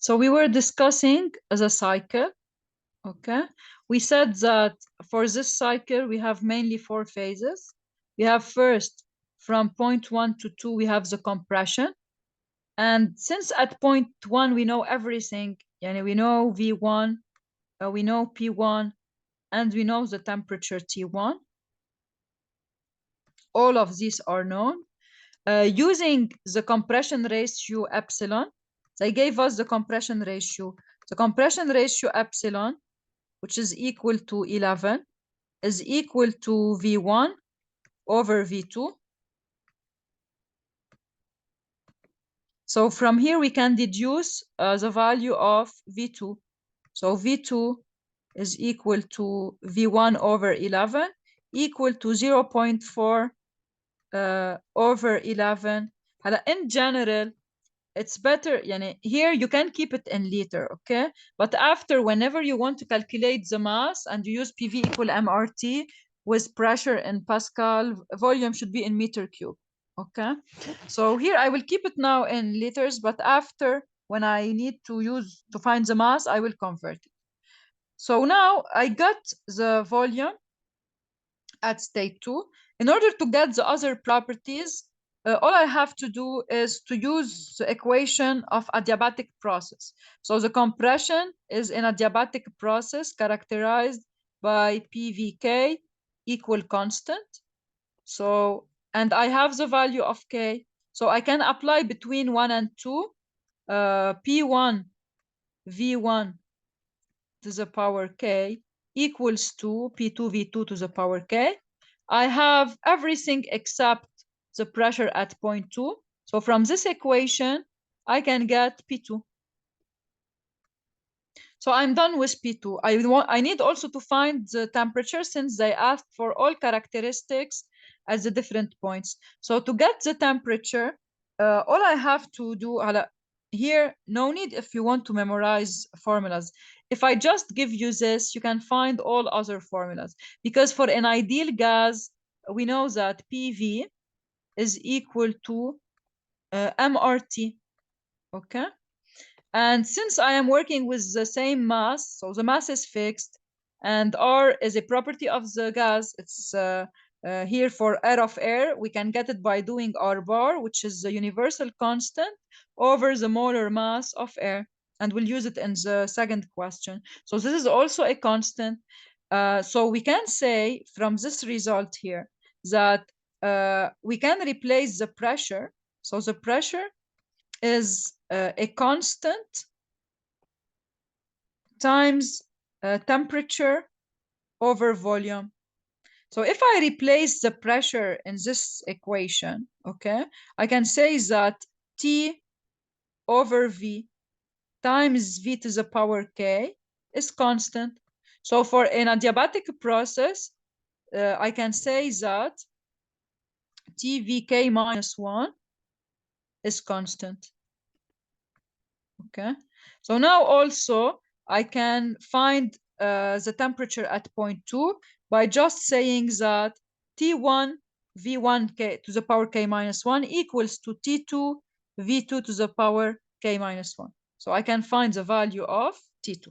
So we were discussing the cycle, okay? We said that for this cycle, we have mainly 4 phases. We have first, from point 1 to 2, we have the compression. And since at point 1, we know everything, we know V1, we know P1, and we know the temperature T1. All of these are known. Using the compression ratio epsilon, they gave us the compression ratio. The compression ratio epsilon, which is equal to 11, is equal to V1 over V2. So from here, we can deduce the value of V2. So V2 is equal to V1 over 11, equal to 0.4 over 11. In general, it's better, here you can keep it in liter, okay? But after, whenever you want to calculate the mass and you use PV equal MRT with pressure in Pascal, volume should be in meter cube, okay? So here I will keep it now in liters, but after, when I need to find the mass, I will convert it. So now I got the volume at state 2. In order to get the other properties, all I have to do is to use the equation of adiabatic process. So the compression is an adiabatic process characterized by PVK equal constant. So, and I have the value of K. So I can apply between 1 and 2, P1 V1 to the power K equals to P2 V2 to the power K. I have everything except the pressure at point 2. So from this equation, I can get P2. So I'm done with P2. I need also to find the temperature, since they asked for all characteristics at the different points. So to get the temperature, all I have to do here, no need if you want to memorize formulas. If I just give you this, you can find all other formulas. Because for an ideal gas, we know that PV is equal to MRT, okay? And since I am working with the same mass, so the mass is fixed, and R is a property of the gas. It's here for R of air. We can get it by doing R bar, which is the universal constant over the molar mass of air. And we'll use it in the second question. So this is also a constant. So we can say from this result here that we can replace the pressure. So the pressure is a constant times temperature over volume. So if I replace the pressure in this equation, okay, I can say that T over V times V to the power K is constant. So for an adiabatic process, I can say that TVK minus 1 is constant. Okay, so now also I can find the temperature at point 2 by just saying that T1 V1 K to the power K minus 1 equals to T2 V2 to the power K minus 1. So I can find the value of T2.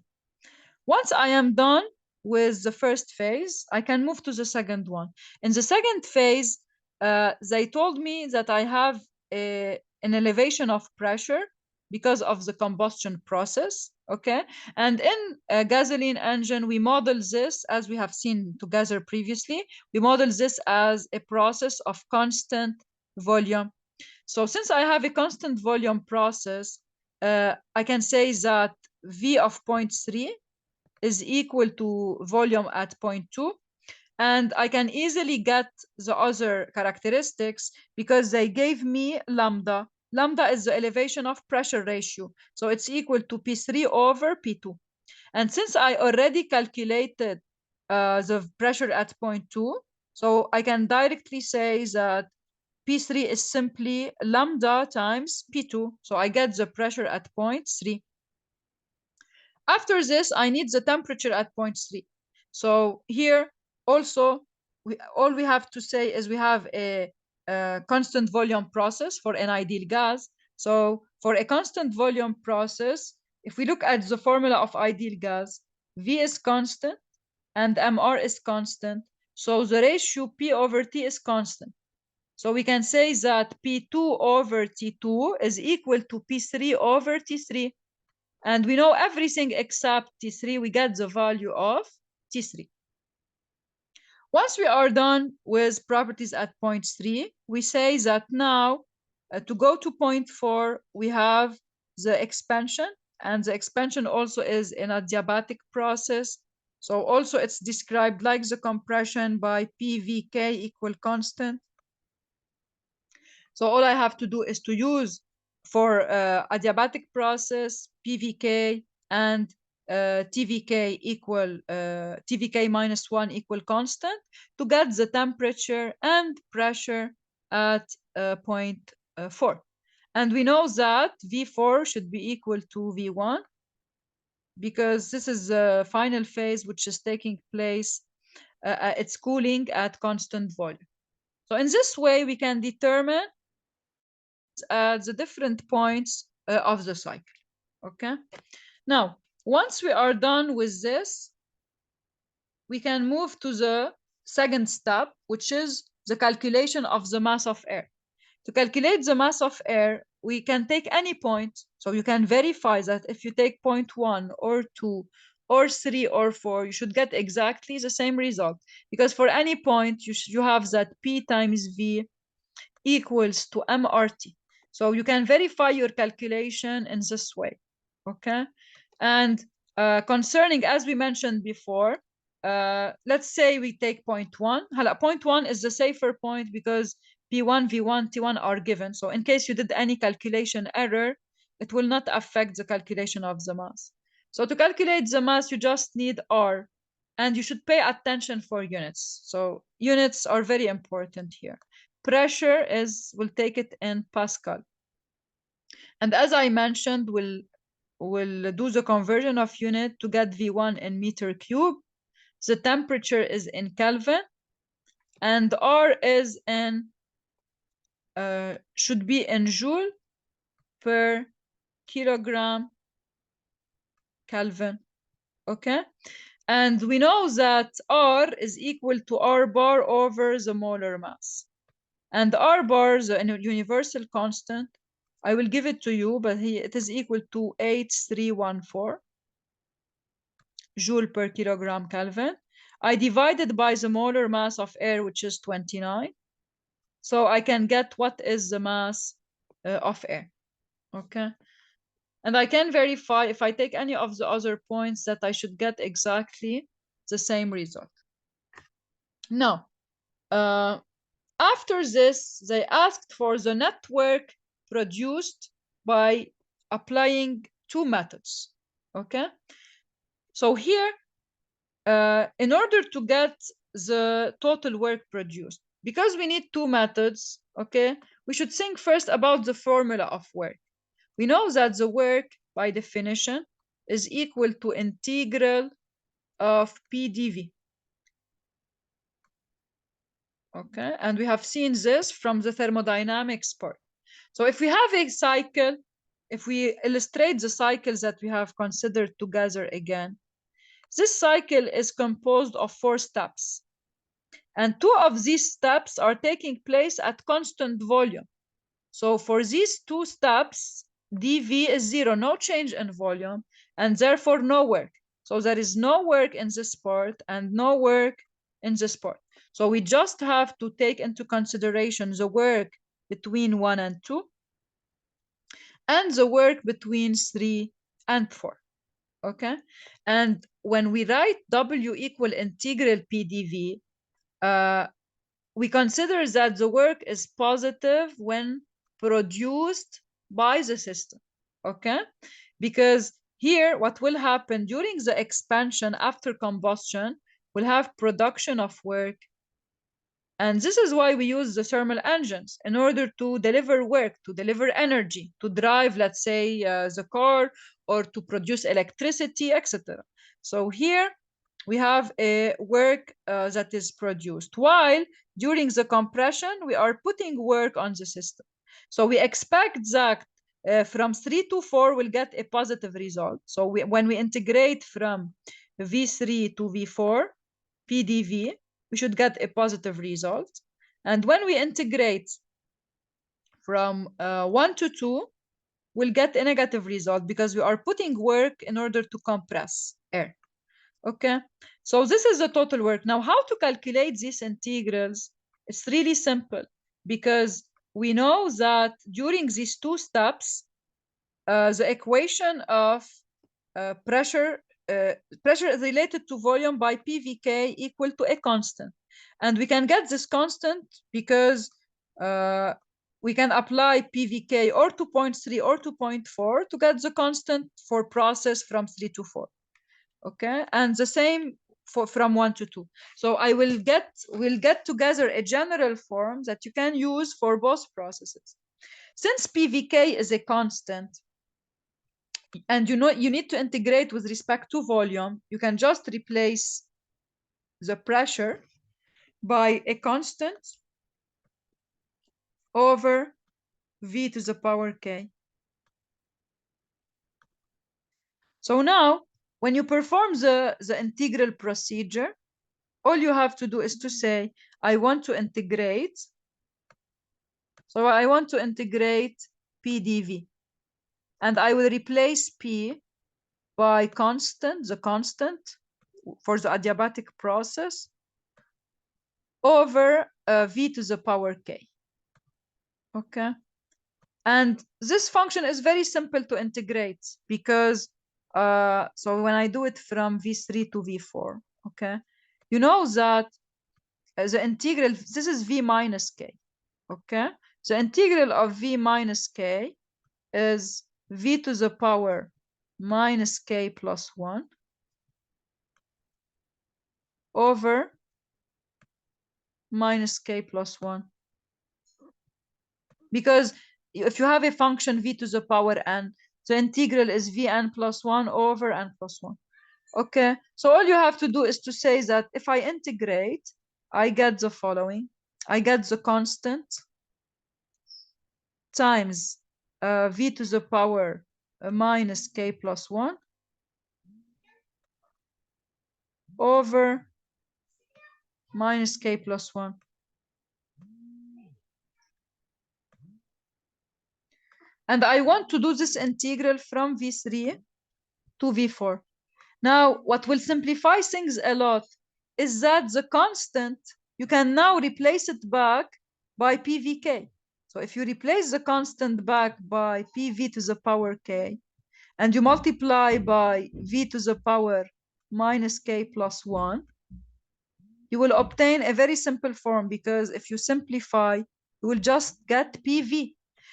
Once I am done with the first phase, I can move to the second one. In the second phase, they told me that I have an elevation of pressure because of the combustion process, okay? And in a gasoline engine, we model this, as we have seen together previously, we model this as a process of constant volume. So since I have a constant volume process, I can say that V of 0.3 is equal to volume at 0.2. And I can easily get the other characteristics because they gave me lambda. Lambda is the elevation of pressure ratio. So it's equal to P3 over P2. And since I already calculated the pressure at 0.2, so I can directly say that P3 is simply lambda times P2. So I get the pressure at 0.3. After this, I need the temperature at 0.3. So here also, all we have to say is we have a constant volume process for an ideal gas. So for a constant volume process, If we look at the formula of ideal gas, V is constant and MR is constant. So the ratio P over T is constant. So we can say that P2 over T2 is equal to P3 over T3. And we know everything except T3, we get the value of T3. Once we are done with properties at point 3, we say that now to go to point 4, we have the expansion, and the expansion also is in a adiabatic process. So also it's described like the compression by PVK equal constant. So all I have to do is to use for adiabatic process PVK and TVK equal TVK minus 1 equal constant to get the temperature and pressure at point 4. And we know that V4 should be equal to V1 because this is the final phase which is taking place, it's cooling at constant volume. So in this way, we can determine at the different points of the cycle. Okay. Now, once we are done with this, we can move to the second step, which is the calculation of the mass of air. To calculate the mass of air, we can take any point. So you can verify that if you take point 1 or 2 or 3 or 4, you should get exactly the same result. Because for any point, you have that P times V equals to MRT. So you can verify your calculation in this way, okay? And concerning, as we mentioned before, let's say we take point 1. Point 1 is the safer point because P1, V1, T1 are given. So in case you did any calculation error, it will not affect the calculation of the mass. So to calculate the mass, you just need R, and you should pay attention for units. So units are very important here. Pressure we'll take it in Pascal. And as I mentioned, we'll do the conversion of unit to get V1 in meter cube. The temperature is in Kelvin, and R is in, should be in joule per kilogram Kelvin, okay? And we know that R is equal to R bar over the molar mass. And R bar is a universal constant. I will give it to you, but it is equal to 8314 joule per kilogram Kelvin. I divided by the molar mass of air, which is 29. So I can get what is the mass of air, okay? And I can verify if I take any of the other points that I should get exactly the same result. Now, after this, they asked for the network produced by applying two methods, okay? So here, in order to get the total work produced, because we need two methods, okay, we should think first about the formula of work. We know that the work, by definition, is equal to integral of PdV. Okay, and we have seen this from the thermodynamics part. So if we have a cycle, if we illustrate the cycles that we have considered together again, this cycle is composed of 4 steps. And 2 of these steps are taking place at constant volume. So for these 2 steps, dV is 0, no change in volume, and therefore no work. So there is no work in this part and no work in this part. So we just have to take into consideration the work between 1 and 2 and the work between 3 and 4, okay? And when we write W equal integral PdV, we consider that the work is positive when produced by the system, okay? Because here, what will happen during the expansion after combustion, we'll have production of work. And this is why we use the thermal engines in order to deliver work, to deliver energy, to drive, let's say, the car, or to produce electricity, etc. So here we have a work that is produced, while during the compression, we are putting work on the system. So we expect that from 3 to 4, we'll get a positive result. So when we integrate from V3 to V4, PDV, we should get a positive result. And when we integrate from 1 to 2, we'll get a negative result because we are putting work in order to compress air. Okay, so this is the total work. Now, how to calculate these integrals? It's really simple because we know that during these two steps, the equation of pressure is related to volume by PVK equal to a constant. And we can get this constant because we can apply PVK or 2.3 or 2.4 to get the constant for process from 3 to 4. Okay, and the same for from 1 to 2. So we'll get together a general form that you can use for both processes. Since PVK is a constant, and you need to integrate with respect to volume, you can just replace the pressure by a constant over V to the power K. So now, when you perform the integral procedure, all you have to do is to say, I want to integrate. So I want to integrate PDV. And I will replace P by constant, the constant for the adiabatic process, over V to the power K. Okay. And this function is very simple to integrate because, so when I do it from V3 to V4, okay, you know that the integral, this is V minus K, okay? The integral of V minus K is V to the power minus K plus 1 over minus K plus 1. Because if you have a function V to the power n, the integral is Vn plus 1 over n plus 1. Okay, so all you have to do is to say that if I integrate, I get the following. I get the constant times V to the power minus K plus 1 over minus K plus 1. And I want to do this integral from V3 to V4. Now, what will simplify things a lot is that the constant, you can now replace it back by PVK. So if you replace the constant back by PV to the power K, and you multiply by V to the power minus K plus 1, you will obtain a very simple form, because if you simplify, you will just get PV.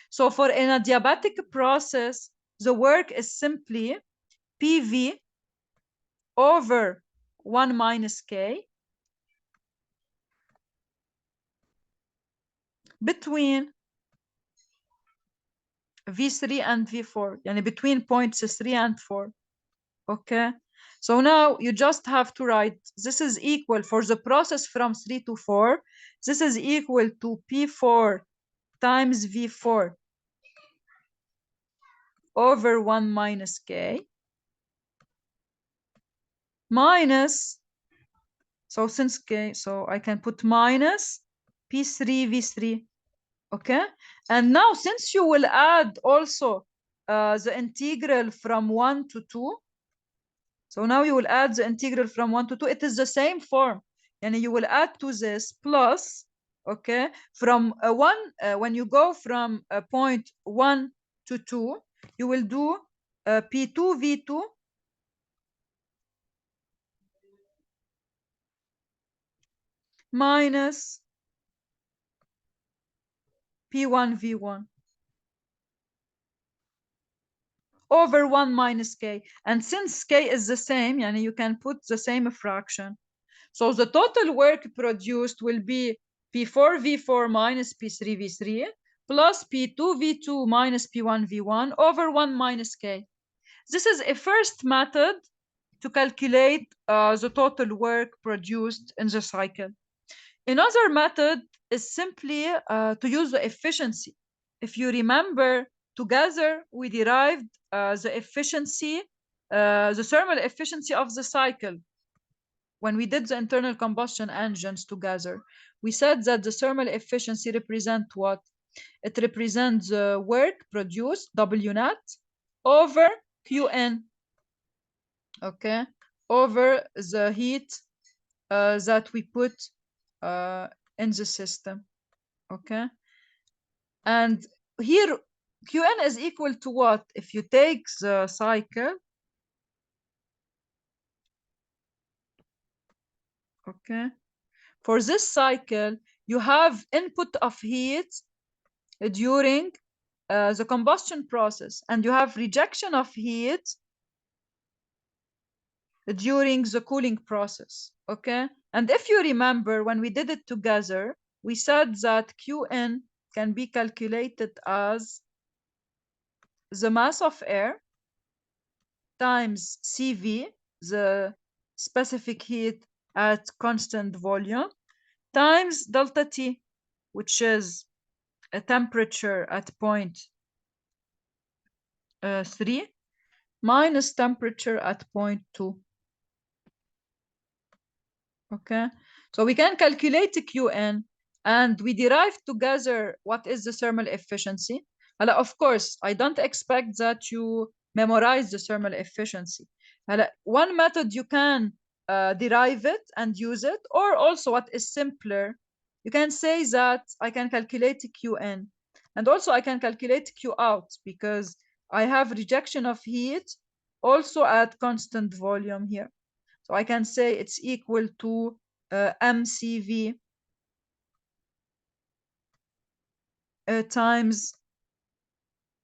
So for an adiabatic process, the work is simply PV over 1 minus K between V3 and V4, yani between points 3 and 4. Okay, so now you just have to write, this is equal for the process from 3 to 4, this is equal to P4 times V4 over 1 minus K minus, so since K, so I can put minus P3 V3. Okay, and now since you will add also the integral from 1 to 2, so now you will add the integral from 1 to 2, it is the same form, and you will add to this plus, okay, from 1, when you go from point 1 to 2, you will do P2 V2 minus P1 V1 over 1 minus K. And since K is the same, yani you can put the same fraction. So the total work produced will be P4 V4 minus P3 V3 plus P2 V2 minus P1 V1 over 1 minus K. This is a first method to calculate the total work produced in the cycle. Another method is simply to use the efficiency. If you remember together we derived the efficiency, the thermal efficiency of the cycle. When we did the internal combustion engines together, we said that the thermal efficiency represents what? It represents the work produced, W net, over Qn, okay, over the heat that we put in the system, okay? And here, Qn is equal to what? If you take the cycle, okay, for this cycle, you have input of heat during the combustion process, and you have rejection of heat during the cooling process, okay? And if you remember, when we did it together, we said that Qn can be calculated as the mass of air times CV, the specific heat at constant volume, times delta T, which is a temperature at point 3 minus temperature at point 2. Okay, so we can calculate Qn, and we derive together what is the thermal efficiency. Of course, I don't expect that you memorize the thermal efficiency. One method you can derive it and use it, or also what is simpler, you can say that I can calculate Qn, and also I can calculate Q out, because I have rejection of heat also at constant volume here. So I can say it's equal to mCV times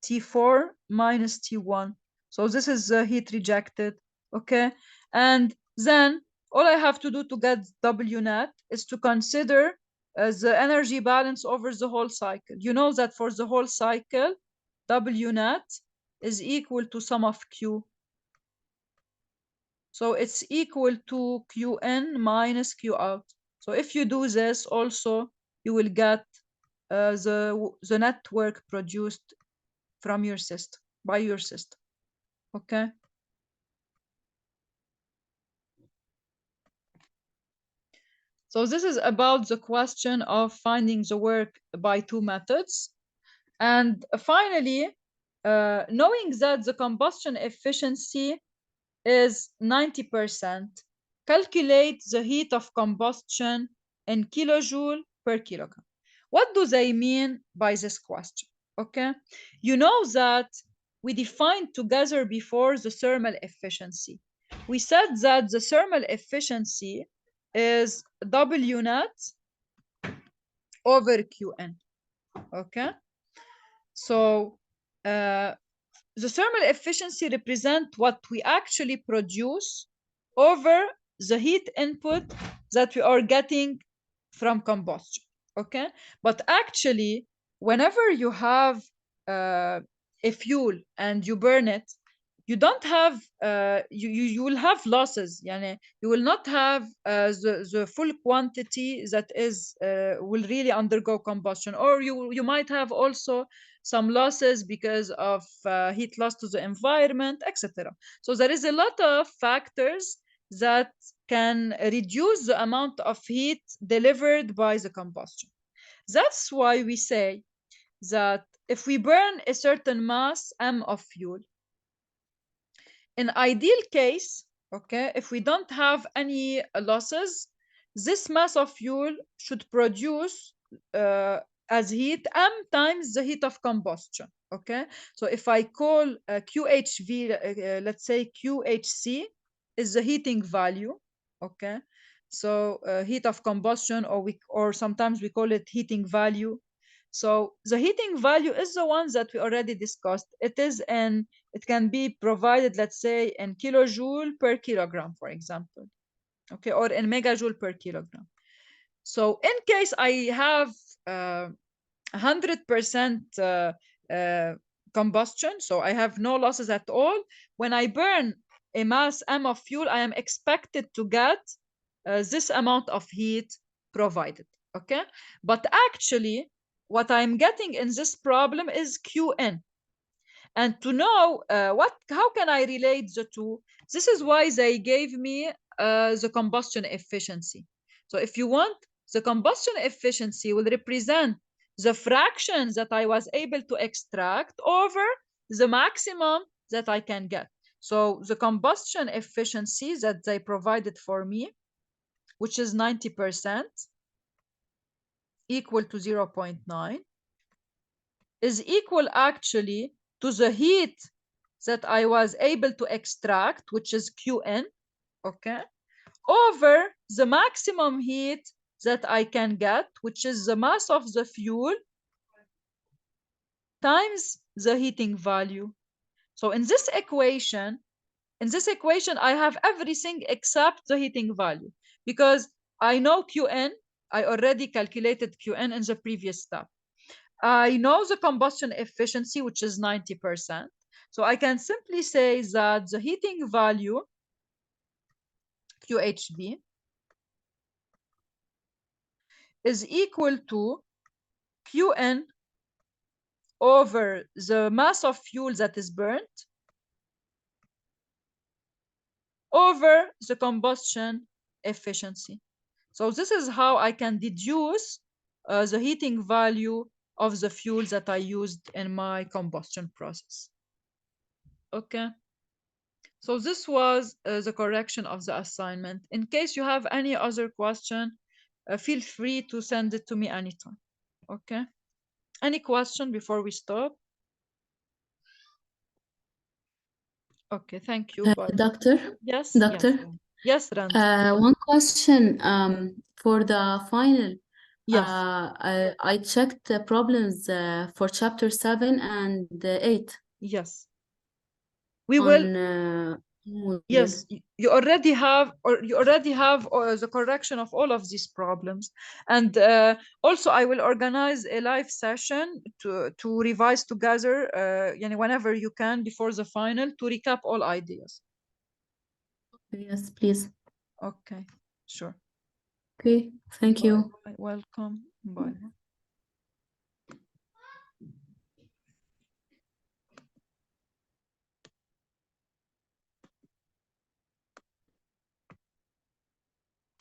T4 minus T1. So this is heat rejected, okay? And then all I have to do to get W net is to consider the energy balance over the whole cycle. You know that for the whole cycle, W net is equal to sum of Q. So it's equal to Qn minus Q out. So if you do this also, you will get the network produced from your system, by your system, okay? So this is about the question of finding the work by two methods. And finally, knowing that the combustion efficiency is 90%, calculate the heat of combustion in kilojoule per kilogram. What do they mean by this question? Okay, you know that we defined together before the thermal efficiency. We said that the thermal efficiency is W net over Qn. Okay, so the thermal efficiency represents what we actually produce over the heat input that we are getting from combustion, okay? But actually, whenever you have a fuel and you burn it, you don't have, you will have losses. Yani, you will not have the full quantity that is will really undergo combustion, or you might have also some losses because of heat loss to the environment, etc. So there is a lot of factors that can reduce the amount of heat delivered by the combustion. That's why we say that if we burn a certain mass m of fuel, in ideal case, okay, if we don't have any losses, this mass of fuel should produce as heat m times the heat of combustion, okay? So if I call QHV, let's say QHC is the heating value, okay? So heat of combustion, or sometimes we call it heating value. So the heating value is the one that we already discussed. It can be provided, let's say, in kilojoule per kilogram, for example, okay, or in megajoule per kilogram. So in case I have 100% combustion, so I have no losses at all, when I burn a mass m of fuel, I am expected to get this amount of heat provided, okay? But actually, what I'm getting in this problem is Qn. And to know how can I relate the two, this is why they gave me the combustion efficiency. So if you want, the combustion efficiency will represent the fraction that I was able to extract over the maximum that I can get. So the combustion efficiency that they provided for me, which is 90%, equal to 0.9, is equal actually to the heat that I was able to extract, which is Qn, okay, over the maximum heat that I can get, which is the mass of the fuel times the heating value. So in this equation, I have everything except the heating value, because I know Qn, I already calculated Qn in the previous step. I know the combustion efficiency, which is 90%. So I can simply say that the heating value, QHB, is equal to Qn over the mass of fuel that is burnt over the combustion efficiency. So this is how I can deduce the heating value of the fuel that I used in my combustion process. Okay. So this was the correction of the assignment. In case you have any other question, feel free to send it to me anytime. Okay. Any question before we stop? Okay, thank you. Bye. Doctor? Yes, Doctor? yes, Rand. One question for the final. Yes, I checked the problems for chapter 7 and 8 yes. We will. on Moodle. Yes, you already have, the correction of all of these problems, and also I will organize a live session to revise together, whenever you can before the final, to recap all ideas. Yes, please. Okay, sure. Okay, thank you. Welcome. Bye.